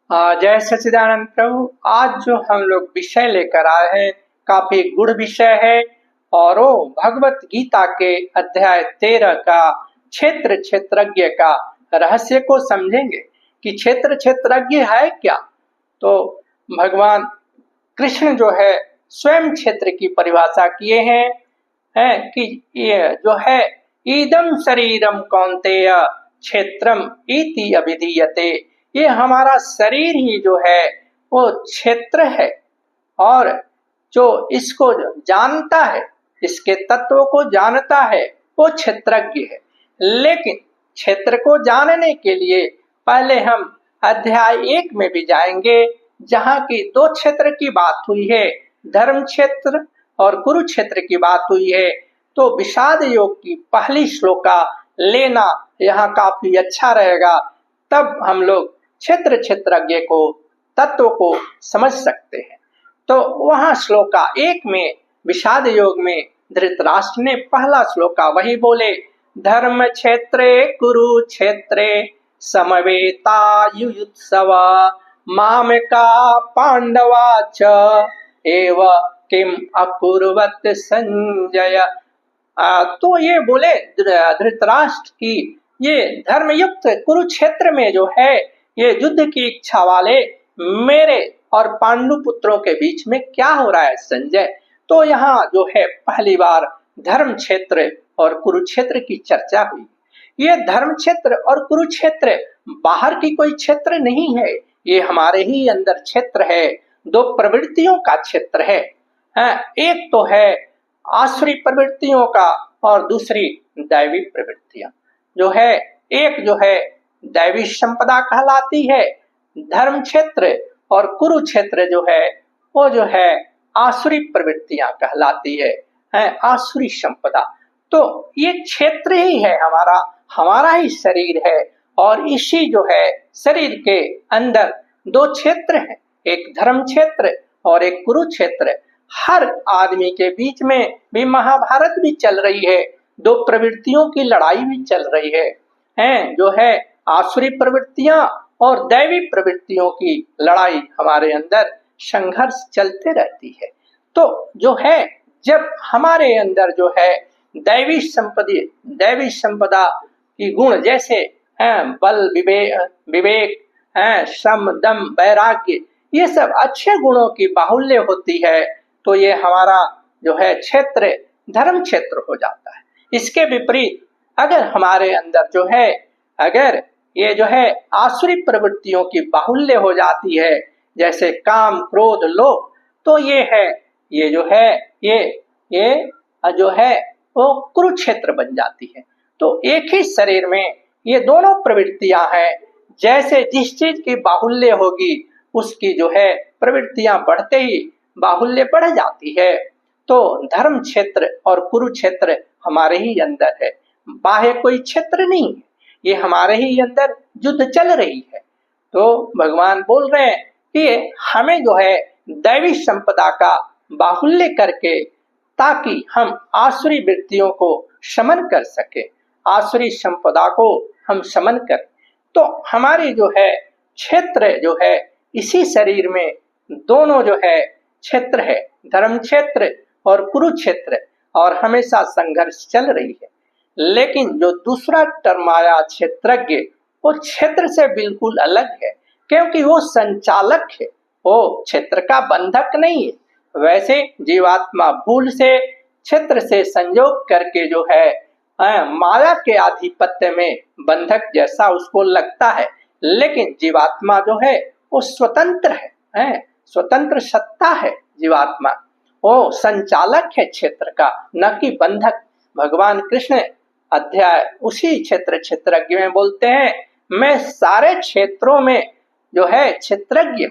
जय सच्चिदानंद प्रभु। आज जो हम लोग विषय लेकर आए हैं काफी गुड़ विषय है और वो भगवत गीता के अध्याय 13 का क्षेत्र क्षेत्रज्ञ का रहस्य को समझेंगे कि क्षेत्र क्षेत्रज्ञ है क्या। तो भगवान कृष्ण जो है स्वयं क्षेत्र की परिभाषा किए हैं कि ये जो है इदम शरीरम कौन्तेय क्षेत्रम इति अभिधीयते। ये हमारा शरीर ही जो है वो क्षेत्र है और जो इसको जानता है, इसके तत्वों को जानता है वो क्षेत्रज्ञ है। लेकिन क्षेत्र को जानने के लिए पहले हम अध्याय 1 में भी जाएंगे जहाँ की दो क्षेत्र की बात हुई है, धर्म क्षेत्र और कुरुक्षेत्र की बात हुई है। तो विषाद योग की पहली श्लोका लेना यहाँ काफी अच्छा रहेगा, तब हम लोग क्षेत्र क्षेत्रज्ञ को तत्व को समझ सकते हैं। तो वहां श्लोका 1 में विषाद योग में धृतराष्ट्र ने पहला श्लोका वही बोले, धर्म क्षेत्रे कुरुक्षेत्रे समवेतायुयुत्सव मामका पांडवा च एव किम अकुर्वत संजय। तो ये बोले धृतराष्ट्र की ये धर्मयुक्त कुरुक्षेत्र में जो है ये युद्ध की इच्छा वाले मेरे और पांडु पुत्रों के बीच में क्या हो रहा है संजय। तो यहाँ जो है पहली बार धर्म क्षेत्र और कुरुक्षेत्र की चर्चा हुई। ये धर्म क्षेत्र और कुरुक्षेत्र बाहर की कोई क्षेत्र नहीं है, ये हमारे ही अंदर क्षेत्र है। दो प्रवृत्तियों का क्षेत्र है, एक तो है आसुरी प्रवृत्तियों का और दूसरी दैवी प्रवृत्तियां जो है। एक जो है दैवी संपदा कहलाती है धर्म क्षेत्र, और कुरुक्षेत्र जो है वो जो है आसुरी प्रवृत्तियां कहलाती है आसुरी संपदा। तो ये क्षेत्र ही है हमारा ही शरीर है और इसी जो है शरीर के अंदर दो क्षेत्र हैं, एक धर्म क्षेत्र और एक कुरुक्षेत्र। हर आदमी के बीच में भी महाभारत भी चल रही है, दो प्रवृत्तियों की लड़ाई भी चल रही है जो है आसुरी प्रवृत्तियां और दैवी प्रवृत्तियों की लड़ाई हमारे अंदर संघर्ष चलते रहती है। तो जो है जब हमारे अंदर जो है दैवी संपदा की गुण जैसे बल विवेक सम दम वैराग्य, ये सब अच्छे गुणों की बाहुल्य होती है तो ये हमारा जो है क्षेत्र धर्म क्षेत्र हो जाता है। इसके विपरीत अगर हमारे अंदर जो है अगर ये जो है आसुरी प्रवृत्तियों की बाहुल्य हो जाती है जैसे काम क्रोध लोभ, तो ये जो है ये जो है वो कुरुक्षेत्र बन जाती है। तो एक ही शरीर में ये दोनों प्रवृत्तियां हैं, जैसे जिस चीज की बाहुल्य होगी उसकी जो है प्रवृत्तियां बढ़ते ही बाहुल्य बढ़ जाती है। तो धर्म क्षेत्र और कुरुक्षेत्र हमारे ही अंदर है, बाह्य कोई क्षेत्र नहीं है, ये हमारे ही अंदर युद्ध चल रही है। तो भगवान बोल रहे हैं कि हमें जो है दैवी संपदा का बाहुल्य करके ताकि हम आसुरी वृत्तियों को शमन कर सके, आसुरी संपदा को हम शमन कर। तो हमारी जो है क्षेत्र जो है इसी शरीर में दोनों जो है क्षेत्र है, धर्म क्षेत्र और कुरुक्षेत्र, और हमेशा संघर्ष चल रही है। लेकिन जो दूसरा टर्म आया क्षेत्रज्ञ, वो क्षेत्र से बिल्कुल अलग है, क्योंकि वो संचालक है, वो क्षेत्र का बंधक नहीं है। वैसे जीवात्मा भूल से क्षेत्र से संयोग करके जो है माया के आधिपत्य में बंधक जैसा उसको लगता है, लेकिन जीवात्मा जो है वो स्वतंत्र है, स्वतंत्र सत्ता है जीवात्मा, वो संचालक है क्षेत्र का, न कि बंधक। भगवान कृष्ण अध्याय उसी क्षेत्र क्षेत्रज्ञ में बोलते हैं, मैं सारे क्षेत्रों में जो है क्षेत्रज्ञ हूं,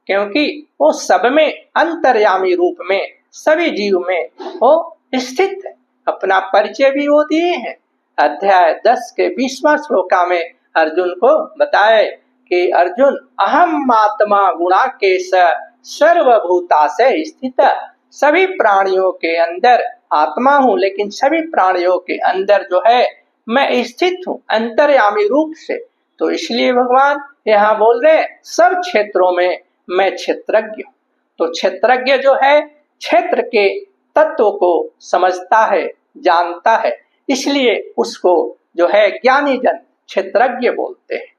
क्योंकि वो सब में अंतर्यामी रूप में सभी जीव में वो स्थित है। अपना परिचय भी वो दिए हैं। अध्याय 10 के 20वां श्लोका में अर्जुन को बताए कि अर्जुन अहम आत्मा गुणाकेश सर्वभूता से स्थित, सभी प्राणियों के अंदर आत्मा हूं, लेकिन सभी प्राणियों के अंदर जो है मैं स्थित हूं अंतर्यामी रूप से। तो इसलिए भगवान यहाँ बोल रहे हैं सब क्षेत्रों में मैं क्षेत्रज्ञ हूँ। तो क्षेत्रज्ञ जो है क्षेत्र के तत्व को समझता है, जानता है, इसलिए उसको जो है ज्ञानी जन क्षेत्रज्ञ बोलते हैं।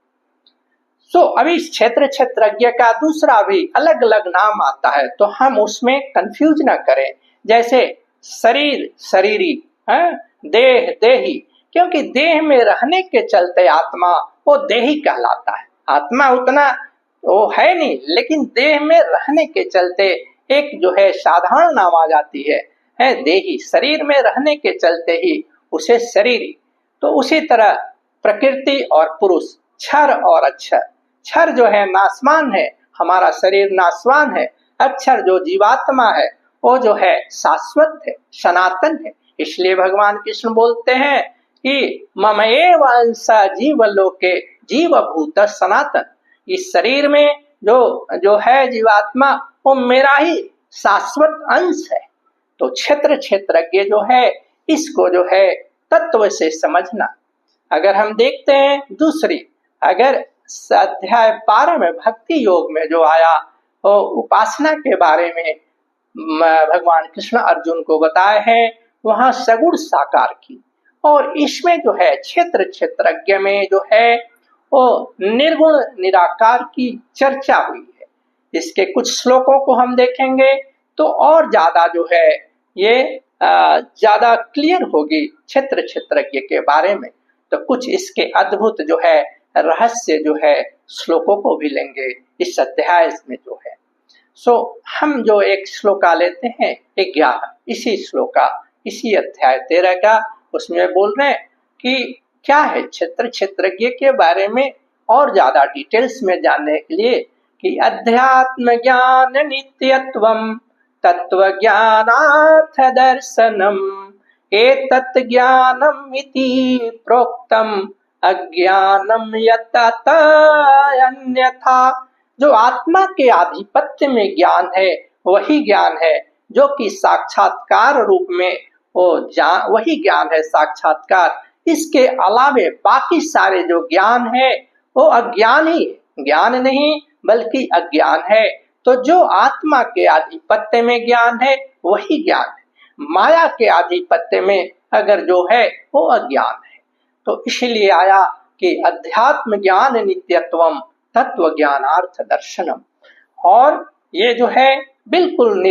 अभी इस क्षेत्रज्ञ का दूसरा भी अलग अलग नाम आता है, तो हम उसमें कंफ्यूज ना करें। जैसे शरीर शरीरी है, देह देही, क्योंकि देह में रहने के चलते आत्मा वो देही कहलाता है। आत्मा उतना वो है नहीं, लेकिन देह में रहने के चलते एक जो है साधारण नाम आ जाती है देही। शरीर में रहने के चलते ही उसे शरीरी। तो उसी तरह प्रकृति और पुरुष, क्षर और अक्षर। क्षर जो है नाशवान है, हमारा शरीर नाशवान है। अक्षर जो जीवात्मा है वो जो है शाश्वत है, सनातन है। इसलिए भगवान कृष्ण बोलते हैं कि मम एव अंशा जीवलोके जीवभूत सनातन। इस शरीर में जो है जीवात्मा वो मेरा ही शाश्वत अंश है। तो क्षेत्रज्ञ जो है इसको जो है तत्व से समझना। अगर हम देखते हैं दूसरी, अगर अध्याय 12 में भक्ति योग में जो आया वो उपासना के बारे में भगवान कृष्ण अर्जुन को बताए हैं, वहां सगुण साकार की। और इसमें जो है क्षेत्रज्ञ में जो है वो निर्गुण निराकार की चर्चा हुई है। इसके कुछ श्लोकों को हम देखेंगे तो और ज्यादा जो है ये ज्यादा क्लियर होगी क्षेत्रज्ञ के बारे में। तो कुछ इसके अद्भुत जो है रहस्य जो है श्लोकों को भी लेंगे इस अध्याय में जो है। हम जो एक श्लोका लेते हैं 11, इसी श्लोका इसी अध्याय 13 का, उसमें बोल रहे हैं कि क्या है क्षेत्रज्ञ के बारे में और ज्यादा डिटेल्स में जानने के लिए कि अध्यात्म ज्ञान नित्यत्वम तत्व ज्ञानार्थ दर्शनम एतत् ज्ञानम इति प्रोक्तम अज्ञानम यतत अन्यथा। जो आत्मा के आधिपत्य में ज्ञान है वही ज्ञान है जो कि साक्षात्कार रूप में वही ज्ञान है साक्षात्कार। इसके अलावे बाकी सारे जो ज्ञान है वो अज्ञान ही, ज्ञान नहीं बल्कि अज्ञान है। तो जो आत्मा के आधिपत्य में ज्ञान है वही ज्ञान है, माया के आधिपत्य में अगर जो है वो अज्ञान है। तो इसलिए आया कि अध्यात्म ज्ञान नित्यत्वम तत्व ज्ञानार्थ दर्शनम। और ये जो है बिल्कुल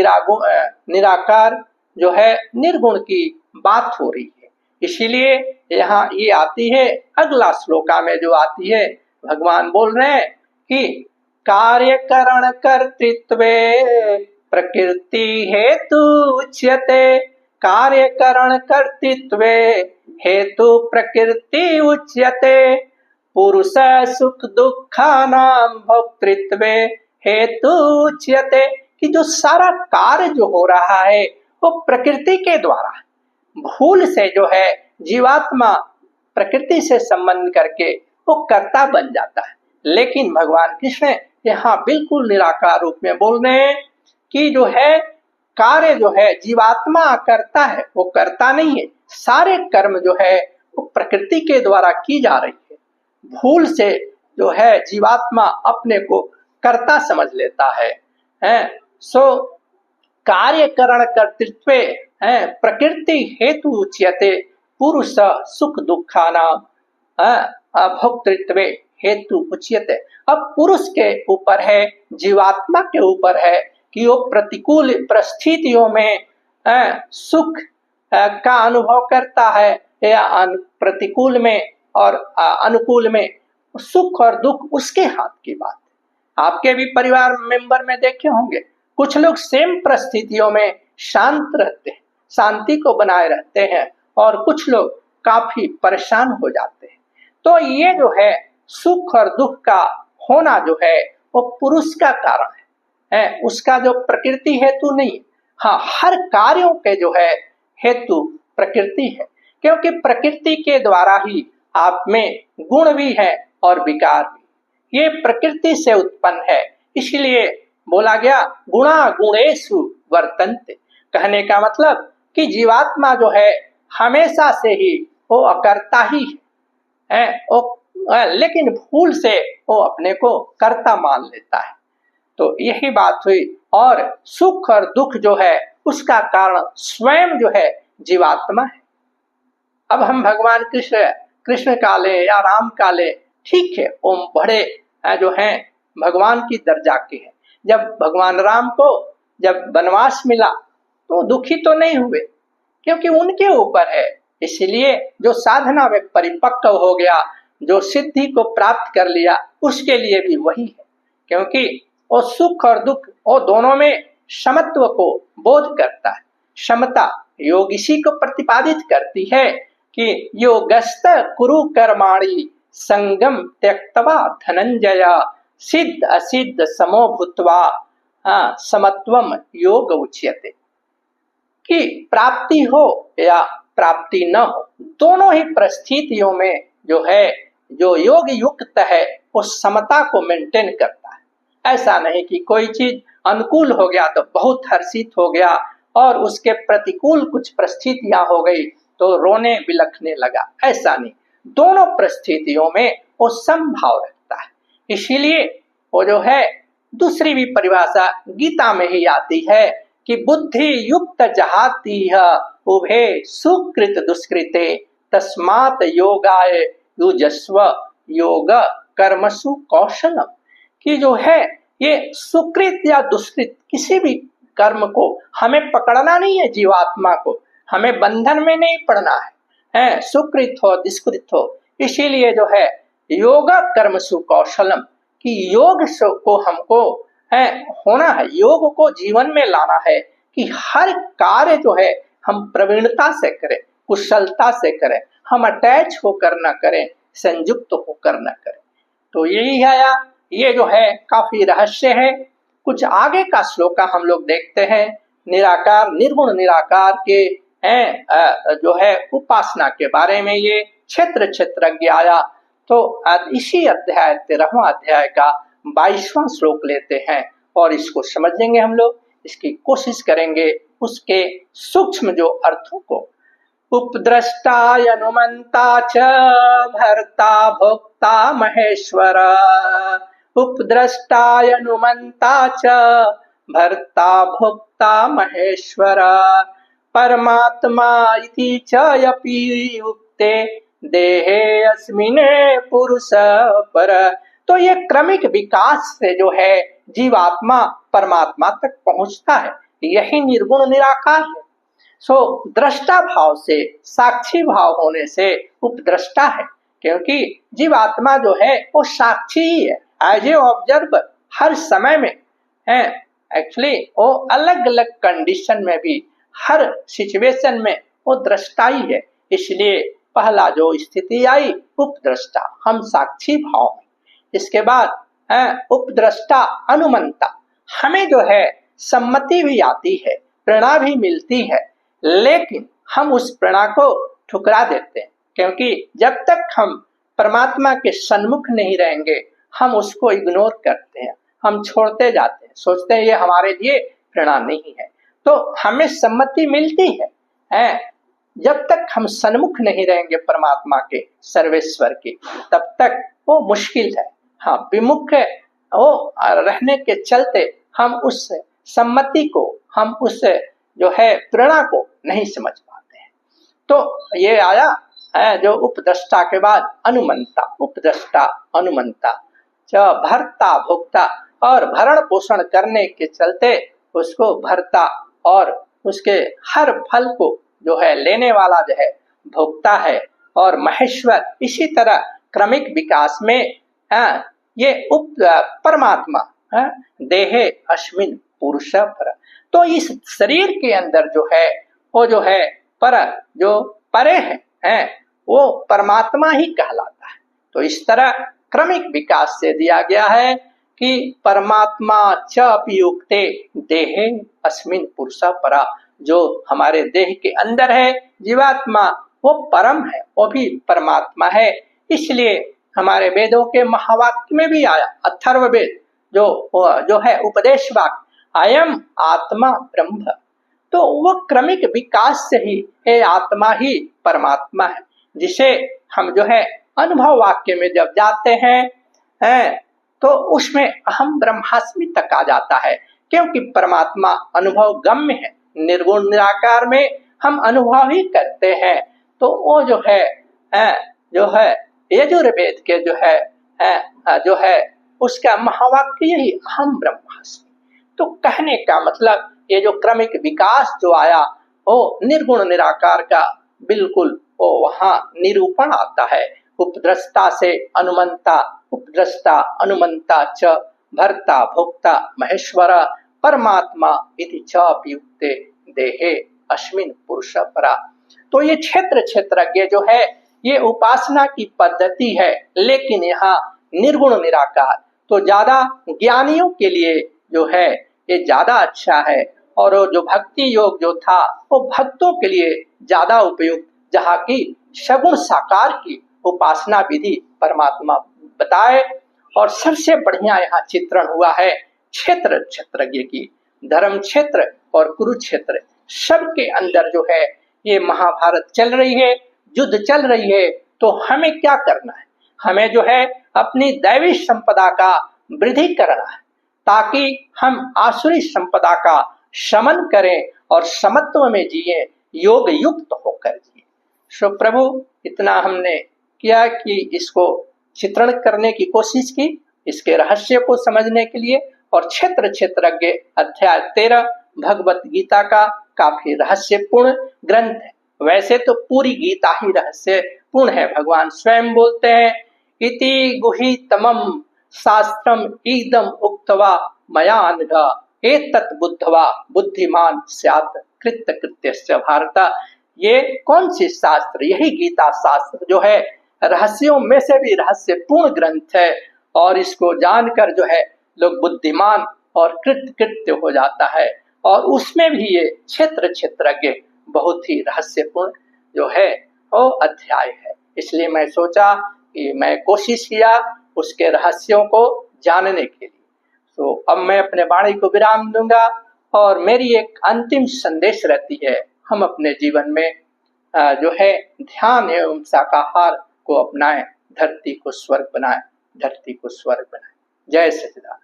निराकार जो है निर्गुण की बात हो रही है। इसीलिए यहाँ ये आती है अगला श्लोका में जो आती है, भगवान बोल रहे हैं कि कार्य करण कर्तृत्वे प्रकृति हेतु उच्यते। कार्य करण कर्तृत्वे हेतु प्रकृति उच्यते। पुरुष सुख दुखानां भोक्तृत्वे हेतु उच्यते। कि जो सारा कार्य जो हो रहा है वो प्रकृति के द्वारा, भूल से जो है जीवात्मा प्रकृति से संबंध करके वो कर्ता बन जाता है। लेकिन भगवान कृष्ण यहाँ बिल्कुल निराकार रूप में बोल रहे हैं कि जो है कार्य जो है जीवात्मा करता है, वो करता नहीं है। सारे कर्म जो है वो प्रकृति के द्वारा की जा रही है। भूल से जो है जीवात्मा अपने को कर्ता समझ लेता है। कार्य करण कर्तृत्व प्रकृति हेतु उच्यते। पुरुष सुख दुखानां भोक्तृत्व हेतु उच्यते। अब पुरुष के ऊपर है, जीवात्मा के ऊपर है कि वो प्रतिकूल परिस्थितियों में सुख का अनुभव करता है या प्रतिकूल में और अनुकूल में। सुख और दुख उसके हाथ की बात है। आपके भी परिवार मेंबर में देखे होंगे, कुछ लोग सेम परिस्थितियों में शांत रहते हैं, शांति को बनाए रहते हैं, और कुछ लोग काफी परेशान हो जाते हैं। तो ये जो है सुख और दुख का होना जो है वो पुरुष का कारण है, उसका जो प्रकृति हेतु नहीं। हाँ, हर कार्यों के जो है हेतु प्रकृति है, क्योंकि प्रकृति के द्वारा ही आप में गुण भी है और विकार भी। ये प्रकृति से उत्पन्न है, इसलिए बोला गया गुणा गुणेषु वर्तन्ते। कहने का मतलब कि जीवात्मा जो है हमेशा से ही वो अकर्ता ही है, वो लेकिन भूल से वो अपने को कर्ता मान लेता है। तो यही बात हुई। और सुख और दुख जो है उसका कारण स्वयं जो है जीवात्मा है। अब हम भगवान कृष्ण कृष्ण का ले या राम का ले, ठीक है, वो बड़े जो हैं भगवान की दर्जा के हैं। जब भगवान राम को जब वनवास मिला तो दुखी तो नहीं हुए, क्योंकि उनके ऊपर है। इसलिए जो साधना में परिपक्व हो गया, जो सिद्धि को प्राप्त कर लिया, उसके लिए भी वही है। क्योंकि वो सुख और दुख वो दोनों में समत्व को बोध करता है। समता योग इसी को प्रतिपादित करती है कि योगस्त कुरु कर्माणि संगम त्यक्त्वा धनंजय सिद्ध असिद्ध समो भूत्वा समत्वम योग उच्यते। कि प्राप्ति हो या प्राप्ति न हो, दोनों ही परिस्थितियों में जो है जो योग युक्त है वो समता को मेंटेन करता है। ऐसा नहीं कि कोई चीज अनुकूल हो गया तो बहुत हर्षित हो गया और उसके प्रतिकूल कुछ परिस्थितियां हो गई तो रोने बिलखने लगा, ऐसा नहीं। दोनों परिस्थितियों में वो समभाव रखता है। इसीलिए वो जो है दूसरी भी परिभाषा गीता में ही आती है कि बुद्धि युक्त जहाती उभे सुकृत दुष्कृते तस्मात् योगाय युजस्व योग कर्मसु कौशलम। कि जो है ये सुकृत या दुष्कृत किसी भी कर्म को हमें पकड़ना नहीं है, जीवात्मा को हमें बंधन में नहीं पड़ना है, सुकृत हो दुष्कृत हो। इसीलिए जो है योग कर्मसु कौशलम कि योग को हमको है होना है, योग को जीवन में लाना है कि हर कार्य जो है हम प्रवीणता से करें, कुशलता से करें, हम अटैच होकर न करें, संयुक्त होकर न करें। तो यही है, ये जो है काफी रहस्य है। कुछ आगे का श्लोक हम लोग देखते हैं। निराकार निर्गुण निराकार के हैं जो है उपासना के बारे में ये क्षेत्र क्षेत्रज्ञ आया। तो इसी अध्याय 13वां अध्याय का 22वां श्लोक लेते हैं और इसको समझेंगे हम लोग, इसकी कोशिश करेंगे उसके सूक्ष्म जो अर्थों को। उपद्रष्टाय अनुमंता च भर्ता भोक्ता महेश्वर, उपद्रष्टाय अनुमंता च भर्ता भोक्ता महेश्वर, परमात्मा इति च यपि उक्ते देहे अस्मिन् पुरुष पर। तो ये क्रमिक विकास से जो है जीवात्मा परमात्मा तक पहुंचता है, यही निर्गुण निराकार है। सो दृष्टा भाव से साक्षी भाव होने से उपद्रष्टा है, क्योंकि जीवात्मा जो है वो साक्षी ही है, एज ए ऑब्जर्वर हर समय में है। एक्चुअली वो अलग अलग कंडीशन में भी हर सिचुएशन में वो दृष्टा ही है। इसलिए पहला जो स्थिति आई उपद्रष्टा, हम साक्षी भाव में। इसके बाद उपद्रष्टा अनुमंता, हमें जो है सम्मति भी आती है, प्रेरणा भी मिलती है, लेकिन हम उस प्रेरणा को ठुकरा देते हैं, क्योंकि जब तक हम परमात्मा के सन्मुख नहीं रहेंगे हम उसको इग्नोर करते हैं, हम छोड़ते जाते हैं, सोचते हैं ये हमारे लिए प्रेरणा नहीं है। तो हमें सम्मति मिलती है, जब तक हम सन्मुख नहीं रहेंगे परमात्मा के सर्वेश्वर के, तब तक वो मुश्किल है। हाँ, विमुख वो रहने के चलते हम उस सम्मति को, हम उस जो है प्रेरणा को नहीं समझ पाते हैं। तो ये आया जो उपद्रष्टा के बाद अनुमंता, उपद्रष्टा अनुमंता जो भरता भोक्ता, और भरण पोषण करने के चलते उसको भरता और उसके हर फल को जो है लेने वाला जो है भोक्ता है, और महेश्वर। इसी तरह क्रमिक विकास में ये परमात्मा देहे अस्मिन् पुरुष पर। तो इस शरीर के अंदर जो है वो जो है पर जो परे है वो परमात्मा ही कहलाता है। तो इस तरह क्रमिक विकास से दिया गया है कि परमात्मा च अपि युक्ते देहे अस्मिन् पुरुष परा, जो हमारे देह के अंदर है जीवात्मा वो परम है, वो भी परमात्मा है। इसलिए हमारे वेदों के महावाक्य में भी आया, अथर्ववेद जो है उपदेश वाक्य, अयम आत्मा ब्रह्म। तो वो क्रमिक विकास से ही ये आत्मा ही परमात्मा है, जिसे हम जो है अनुभव वाक्य में जब जाते हैं तो उसमें अहम ब्रह्मास्मि तक आ जाता है, क्योंकि परमात्मा अनुभव गम्य है। निर्गुण निराकार में हम अनुभव ही करते हैं। तो वो जो है यजुर्वेद के जो है उसका महावाक्य यही अहम ब्रह्मास्मि। तो कहने का मतलब ये जो क्रमिक विकास जो आया वो निर्गुण निराकार का बिल्कुल वो वहां निरूपण आता है। उपद्रष्टा से अनुमंता, उपद्रष्टा अनुमंता च भर्ता भोक्ता महेश्वर परमात्मा इति च अभियुक्ते देहे अस्मिन् पुरुष परा। तो ये क्षेत्र क्षेत्रज्ञ जो है ये उपासना की पद्धति है, लेकिन यहाँ निर्गुण निराकार तो ज्यादा ज्ञानियों के लिए जो है ये ज्यादा अच्छा है। और जो भक्ति योग जो था वो भक्तों के लिए ज्यादा उपयुक्त, जहाँ की सगुण साकार की उपासना विधि परमात्मा बताए। और सबसे बढ़िया यहाँ चित्रण हुआ है क्षेत्र क्षेत्रज्ञ की। धर्म क्षेत्र और कुरुक्षेत्र सबके अंदर जो है ये महाभारत चल रही है, युद्ध चल रही है। तो हमें क्या करना है? हमें जो है अपनी दैवी संपदा का वृद्धि करना है, ताकि हम आसुरी संपदा का शमन करें और समत्व में जिए, योग युक्त होकर जिए। सो प्रभु इतना हमने किया कि इसको चित्रण करने की कोशिश की, इसके रहस्य को समझने के लिए। और क्षेत्र क्षेत्रज्ञ अध्याय 13 भगवत गीता का काफी रहस्यपूर्ण ग्रंथ है। वैसे तो पूरी गीता ही रहस्यपूर्ण है। भगवान स्वयं बोलते हैं इति गुहितमं शास्त्रम इदम उक्तवा मया नघ एतत् बुद्धवा बुद्धिमान स्यात् कृत्य कृत्यस्य भारत। ये कौन सी शास्त्र? यही गीता शास्त्र जो है रहस्यों में से भी रहस्यपूर्ण ग्रंथ है। और इसको जानकर जो है लोग बुद्धिमान और कृत्य कृत्य हो जाता है। और उसमें भी ये क्षेत्र क्षेत्रज्ञ बहुत ही रहस्यपूर्ण जो है वो अध्याय है। इसलिए मैं सोचा कि मैं कोशिश किया उसके रहस्यों को जानने के लिए। तो अब मैं अपने वाणी को विराम दूंगा और मेरी एक अंतिम संदेश रहती है, हम अपने जीवन में जो है ध्यान एवं शाकाहार को अपनाएं, धरती को स्वर्ग बनाएं, धरती को स्वर्ग बनाएं। जय सच्चिदानंद।